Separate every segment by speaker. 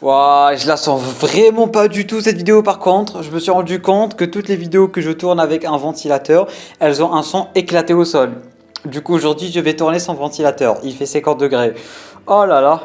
Speaker 1: Ouah, je la sens vraiment pas du tout cette vidéo par contre. Je me suis rendu compte que toutes les vidéos que je tourne avec un ventilateur, elles ont un son éclaté au sol. Du coup aujourd'hui je vais tourner sans ventilateur. Il fait 50 degrés. Oh là là.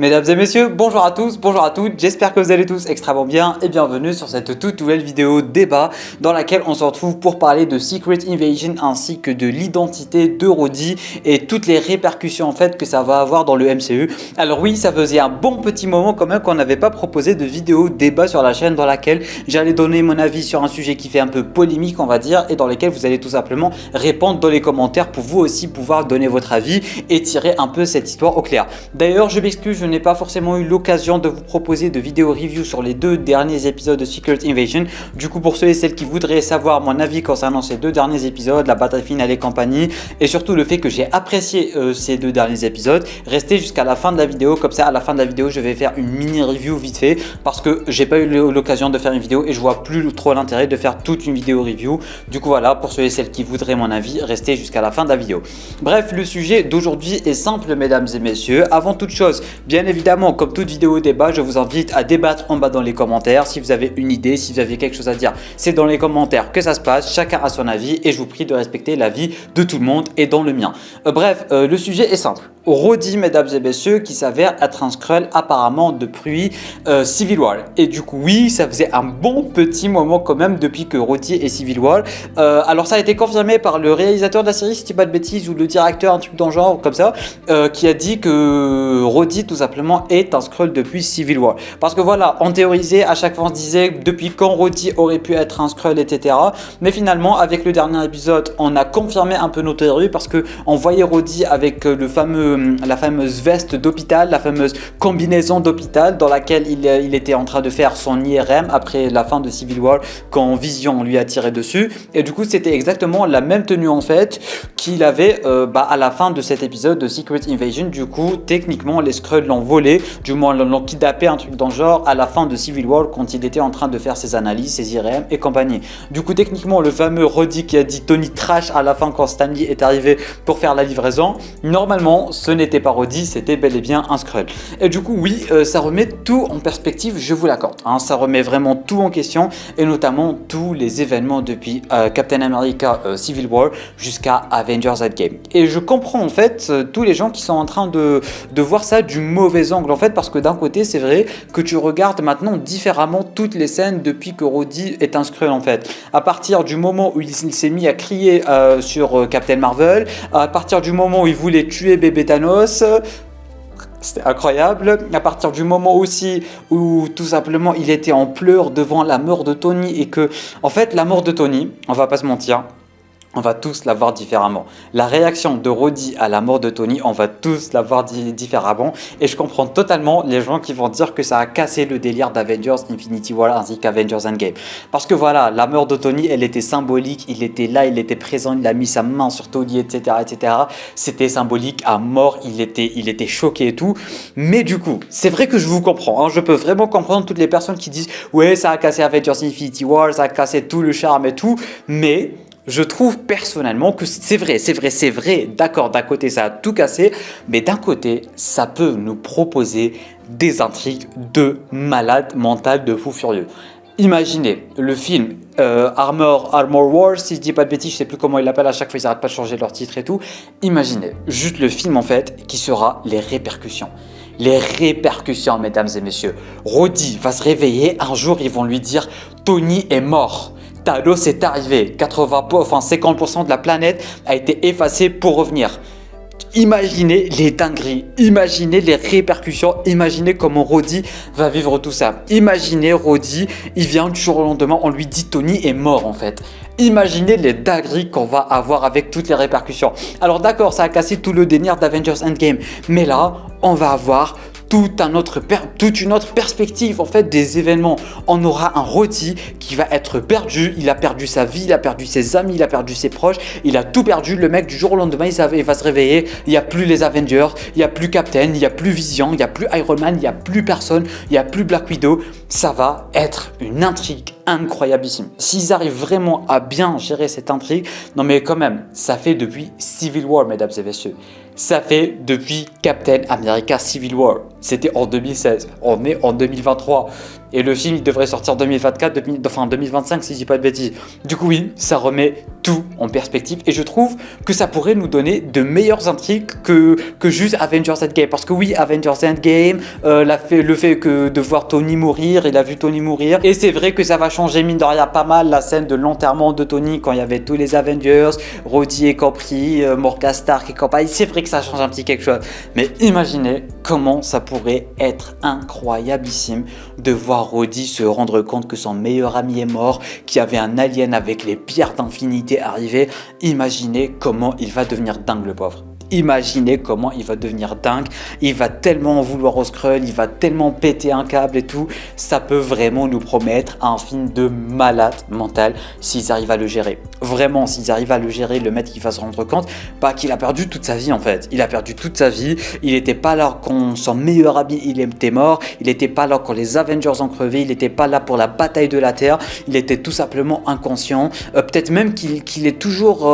Speaker 1: Mesdames et messieurs, bonjour à tous, bonjour à toutes, j'espère que vous allez tous extrêmement bien et bienvenue sur cette toute nouvelle vidéo débat dans laquelle on se retrouve pour parler de Secret Invasion ainsi que de l'identité de Rhodey et toutes les répercussions en fait que ça va avoir dans le MCU. Alors oui, ça faisait un bon petit moment quand même qu'on n'avait pas proposé de vidéo débat sur la chaîne dans laquelle j'allais donner mon avis sur un sujet qui fait un peu polémique on va dire et dans lequel vous allez tout simplement répondre dans les commentaires pour vous aussi pouvoir donner votre avis et tirer un peu cette histoire au clair. D'ailleurs je m'excuse, je n'ai pas forcément eu l'occasion de vous proposer de vidéo review sur les deux derniers épisodes de Secret Invasion. Du coup, pour ceux et celles qui voudraient savoir mon avis concernant ces deux derniers épisodes, la bataille finale et compagnie, et surtout le fait que j'ai apprécié ces deux derniers épisodes, restez jusqu'à la fin de la vidéo. Comme ça, à la fin de la vidéo, je vais faire une mini review vite fait parce que j'ai pas eu l'occasion de faire une vidéo et je vois plus trop l'intérêt de faire toute une vidéo review. Du coup, voilà, pour ceux et celles qui voudraient mon avis, restez jusqu'à la fin de la vidéo. Bref, le sujet d'aujourd'hui est simple, mesdames et messieurs. Avant toute chose, bien évidemment, comme toute vidéo débat, je vous invite à débattre en bas dans les commentaires. Si vous avez une idée, si vous avez quelque chose à dire, c'est dans les commentaires que ça se passe. Chacun a son avis et je vous prie de respecter l'avis de tout le monde et dans le mien. Bref, le sujet est simple. Rhodey, mesdames et messieurs, qui s'avère être un Skrull apparemment depuis Civil War. Et du coup, oui, ça faisait un bon petit moment quand même depuis que Rhodey est Civil War. Alors ça a été confirmé par le réalisateur de la série, si je dis pas de bêtises, ou le directeur, un truc dans le genre comme ça, qui a dit que Rhodey tout simplement est un Skrull depuis Civil War. Parce que voilà, on théorisait, à chaque fois on se disait depuis quand Rhodey aurait pu être un Skrull, etc. Mais finalement, avec le dernier épisode, on a confirmé un peu nos théories parce que on voyait Rhodey avec la fameuse veste d'hôpital, la fameuse combinaison d'hôpital dans laquelle il était en train de faire son IRM après la fin de Civil War quand Vision lui a tiré dessus. Et du coup, c'était exactement la même tenue en fait qu'il avait à la fin de cet épisode de Secret Invasion. Du coup, techniquement, les Skrulls l'ont volé, du moins l'ont kidnappé, un truc dans le genre, à la fin de Civil War quand il était en train de faire ses analyses, ses IRM et compagnie. Du coup, techniquement, le fameux Rhodey qui a dit Tony Trash à la fin quand Stanley est arrivé pour faire la livraison, normalement, ce n'était pas Rhodey, c'était bel et bien un Skrull. Et du coup, oui, ça remet tout en perspective, je vous l'accorde. Hein, ça remet vraiment tout en question et notamment tous les événements depuis Captain America Civil War jusqu'à Avengers Endgame. Et je comprends en fait tous les gens qui sont en train de voir ça du mauvais angle en fait, parce que d'un côté c'est vrai que tu regardes maintenant différemment toutes les scènes depuis que Rhodey est un Skrull en fait. À partir du moment où il s'est mis à crier sur Captain Marvel, à partir du moment où il voulait tuer bébé Thanos, c'était incroyable. À partir du moment aussi où tout simplement il était en pleurs devant la mort de Tony et que en fait la mort de Tony, on va pas se mentir, on va tous la voir différemment. La réaction de Rhodey à la mort de Tony, on va tous la voir différemment. Et je comprends totalement les gens qui vont dire que ça a cassé le délire d'Avengers Infinity War ainsi qu'Avengers Endgame. Parce que voilà, la mort de Tony, elle était symbolique. Il était là, il était présent, il a mis sa main sur Tony, etc. etc. C'était symbolique à mort, il était choqué et tout. Mais du coup, c'est vrai que je vous comprends. Hein, je peux vraiment comprendre toutes les personnes qui disent « Ouais, ça a cassé Avengers Infinity War, ça a cassé tout le charme et tout. » Mais je trouve personnellement que c'est vrai, d'accord, d'un côté ça a tout cassé, mais d'un côté ça peut nous proposer des intrigues de malade mental, de fou furieux. Imaginez le film Armor Wars, si je dis pas de bêtises, je sais plus comment ils l'appellent à chaque fois, ils arrêtent pas de changer leur titre et tout. Imaginez juste le film en fait qui sera les répercussions. Les répercussions, mesdames et messieurs. Rhodey va se réveiller, un jour ils vont lui dire Tony est mort. Thanos est arrivé, 50% de la planète a été effacée pour revenir. Imaginez les dingueries, imaginez les répercussions, imaginez comment Rhodey va vivre tout ça. Imaginez Rhodey, il vient du jour au lendemain, on lui dit Tony est mort en fait. Imaginez les dingueries qu'on va avoir avec toutes les répercussions. Alors d'accord, ça a cassé tout le délire d'Avengers Endgame, mais là, on va avoir toute une autre perspective en fait des événements. On aura un Rhodey qui va être perdu, il a perdu sa vie, il a perdu ses amis, il a perdu ses proches, il a tout perdu. Le mec du jour au lendemain il va se réveiller, il n'y a plus les Avengers, il n'y a plus Captain, il n'y a plus Vision, il n'y a plus Iron Man, il n'y a plus personne, il n'y a plus Black Widow. Ça va être une intrigue incroyablissime. S'ils arrivent vraiment à bien gérer cette intrigue, non mais quand même, ça fait depuis Civil War, mesdames et messieurs. Ça fait depuis Captain America Civil War. C'était en 2016. On est en 2023. Et le film, il devrait sortir en 2024, enfin 2025 si je dis pas de bêtises. Du coup, oui, ça remet tout en perspective. Et je trouve que ça pourrait nous donner de meilleures intrigues que juste Avengers Endgame. Parce que oui, Avengers Endgame, le fait que de voir Tony mourir, il a vu Tony mourir. Et c'est vrai que ça va changer, mine de rien, pas mal la scène de l'enterrement de Tony quand il y avait tous les Avengers, Rhodey et compris, Morgan Stark et compagnie. C'est vrai que ça change un petit quelque chose. Mais imaginez comment ça pourrait être incroyablissime de voir Rhodey se rendre compte que son meilleur ami est mort, qu'il y avait un alien avec les pierres d'infinité arrivé. Imaginez comment il va devenir dingue, le pauvre. Imaginez comment il va devenir dingue, il va tellement en vouloir au Skrull, il va tellement péter un câble et tout. Ça peut vraiment nous promettre un film de malade mental s'ils arrivent à le gérer. Vraiment, s'ils arrivent à le gérer, le mec qui va se rendre compte qu'il a perdu toute sa vie en fait. Il a perdu toute sa vie, il n'était pas là quand son meilleur ami il était mort, il n'était pas là quand les Avengers ont crevé, il n'était pas là pour la bataille de la Terre, il était tout simplement inconscient. Peut-être même qu'il est toujours,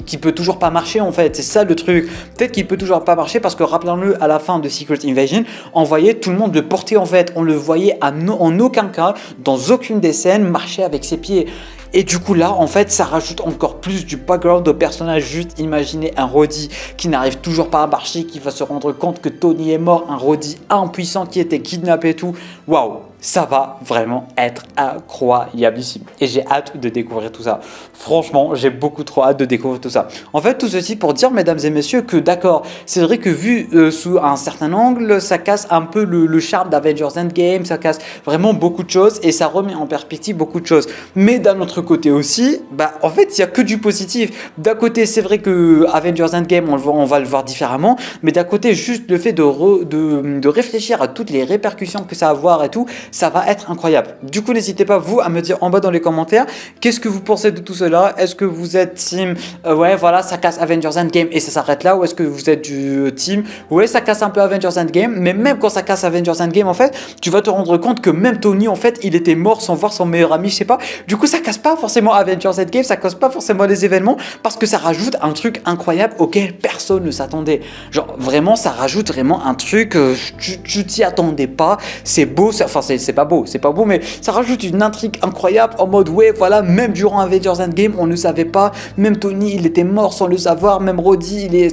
Speaker 1: qu'il peut toujours pas marcher en fait, c'est ça le truc. Peut-être qu'il peut toujours pas marcher parce que rappelons-le, à la fin de Secret Invasion, on voyait tout le monde le porter en fait, on le voyait en aucun cas, dans aucune des scènes, marcher avec ses pieds. Et du coup là, en fait, ça rajoute encore plus du background au personnage. Juste imaginez un Rhodey qui n'arrive toujours pas à marcher, qui va se rendre compte que Tony est mort, un Rhodey impuissant qui était kidnappé et tout. Waouh, ça va vraiment être incroyablissime. Et j'ai hâte de découvrir tout ça. Franchement, j'ai beaucoup trop hâte de découvrir tout ça. En fait, tout ceci pour dire, mesdames et messieurs, que d'accord, c'est vrai que vu sous un certain angle, ça casse un peu le charme d'Avengers Endgame, ça casse vraiment beaucoup de choses et ça remet en perspective beaucoup de choses. Mais d'un autre côté aussi, en fait, il n'y a que du positif. D'un côté, c'est vrai que Avengers Endgame, on va le voir différemment, mais d'un côté, juste le fait de réfléchir à toutes les répercussions que ça va avoir et tout, ça va être incroyable. Du coup, n'hésitez pas, vous, à me dire en bas dans les commentaires, qu'est-ce que vous pensez de tout cela? Est-ce que vous êtes team, ouais, voilà, ça casse Avengers Endgame et ça s'arrête là, ou est-ce que vous êtes du team, ouais, ça casse un peu Avengers Endgame, mais même quand ça casse Avengers Endgame, en fait, tu vas te rendre compte que même Tony, en fait, il était mort sans voir son meilleur ami, je sais pas. Du coup, ça casse pas forcément Avengers Endgame, ça casse pas forcément les événements, parce que ça rajoute un truc incroyable auquel personne ne s'attendait. Genre, vraiment, ça rajoute vraiment un truc, tu t'y attendais pas, c'est beau, enfin, c'est pas beau, mais ça rajoute une intrigue incroyable en mode, ouais, voilà, même durant Avengers Endgame, on ne savait pas, même Tony, il était mort sans le savoir, même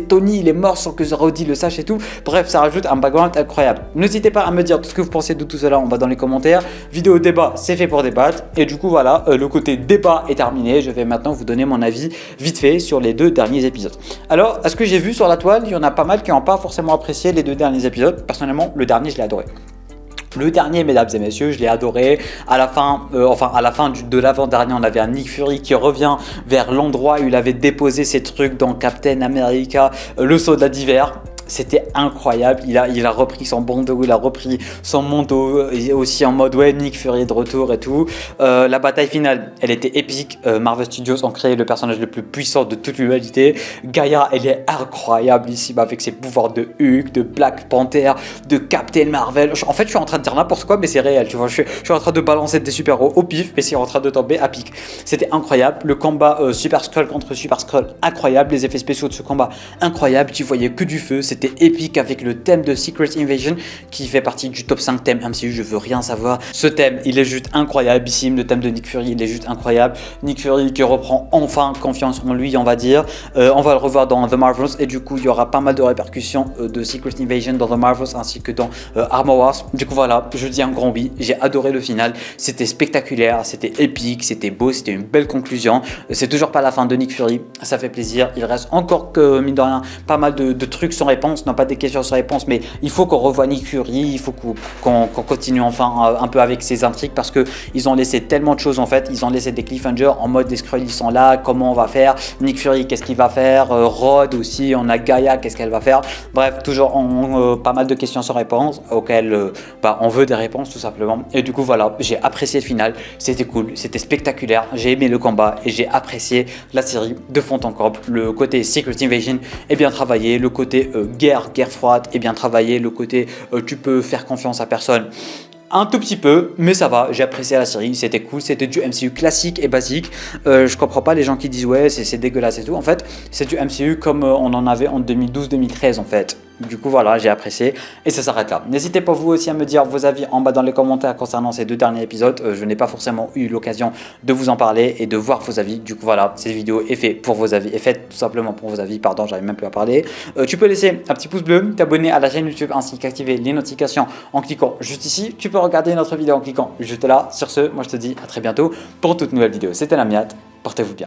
Speaker 1: Tony, il est mort sans que Rhodey le sache et tout. Bref, ça rajoute un background incroyable. N'hésitez pas à me dire tout ce que vous pensez de tout cela en bas dans les commentaires. Vidéo débat, c'est fait pour débattre. Et du coup, voilà, le côté débat est terminé. Je vais maintenant vous donner mon avis vite fait sur les 2 derniers épisodes. Alors, à ce que j'ai vu sur la toile, il y en a pas mal qui n'ont pas forcément apprécié les 2 derniers épisodes. Personnellement, le dernier, je l'ai adoré. Le dernier, mesdames et messieurs, je l'ai adoré. À la fin, de l'avant-dernier, on avait un Nick Fury qui revient vers l'endroit où il avait déposé ses trucs dans Captain America, le soldat d'hiver. C'était incroyable, il a repris son bandeau, il a repris son manteau, et aussi en mode ouais, Nick Fury est de retour et tout. La bataille finale, elle était épique. Marvel Studios ont créé le personnage le plus puissant de toute l'humanité. Gaïa, elle est incroyable ici, avec ses pouvoirs de Hulk, de Black Panther, de Captain Marvel. En fait, je suis en train de dire n'importe quoi, mais c'est réel, tu vois. Je suis en train de balancer des super-héros au pif, mais c'est en train de tomber à pic. C'était incroyable. Le combat Super Skrull contre Super Skrull, incroyable. Les effets spéciaux de ce combat, incroyable. Tu voyais que du feu. C'était épique avec le thème de Secret Invasion qui fait partie du top 5 thèmes MCU, je veux rien savoir. Ce thème, il est juste incroyableissime. Le thème de Nick Fury, il est juste incroyable. Nick Fury qui reprend enfin confiance en lui, on va dire. On va le revoir dans The Marvels et du coup, il y aura pas mal de répercussions de Secret Invasion dans The Marvels ainsi que dans Armor Wars. Du coup, voilà, je dis un grand oui. J'ai adoré le final. C'était spectaculaire, c'était épique, c'était beau, c'était une belle conclusion. C'est toujours pas la fin de Nick Fury, ça fait plaisir. Il reste encore que, mine de rien, pas mal de trucs sans réponse. Non, pas des questions sans réponse, mais il faut qu'on revoie Nick Fury, il faut qu'on continue enfin un peu avec ces intrigues parce que ils ont laissé tellement de choses en fait. Ils ont laissé des cliffhangers en mode des Skrulls, ils sont là, comment on va faire, Nick Fury, qu'est-ce qu'il va faire, Rhodes aussi, on a Gaïa, qu'est-ce qu'elle va faire. Bref, toujours pas mal de questions sans réponse auxquelles on veut des réponses tout simplement. Et du coup, voilà, j'ai apprécié le final, c'était cool, c'était spectaculaire, j'ai aimé le combat et j'ai apprécié la série de fond en comble. Le côté Secret Invasion est bien travaillé, le côté guerre froide est bien travaillé, le côté tu peux faire confiance à personne Un tout petit peu, mais ça va, j'ai apprécié la série, c'était cool, c'était du MCU classique et basique. Je comprends pas les gens qui disent ouais c'est dégueulasse et tout. En fait, c'est du MCU comme on en avait en 2012-2013 en fait. Du coup voilà, j'ai apprécié et ça s'arrête là. N'hésitez pas vous aussi à me dire vos avis en bas dans les commentaires concernant ces 2 derniers épisodes. Je n'ai pas forcément eu l'occasion de vous en parler et de voir vos avis. Du coup voilà, cette vidéo est faite pour vos avis, est faite tout simplement pour vos avis. Pardon, j'arrive même plus à parler. Tu peux laisser un petit pouce bleu, t'abonner à la chaîne YouTube ainsi qu'activer les notifications en cliquant juste ici. Tu peux regarder notre vidéo en cliquant juste là. Sur ce, moi je te dis à très bientôt pour toute nouvelle vidéo. C'était Lamiat, portez-vous bien.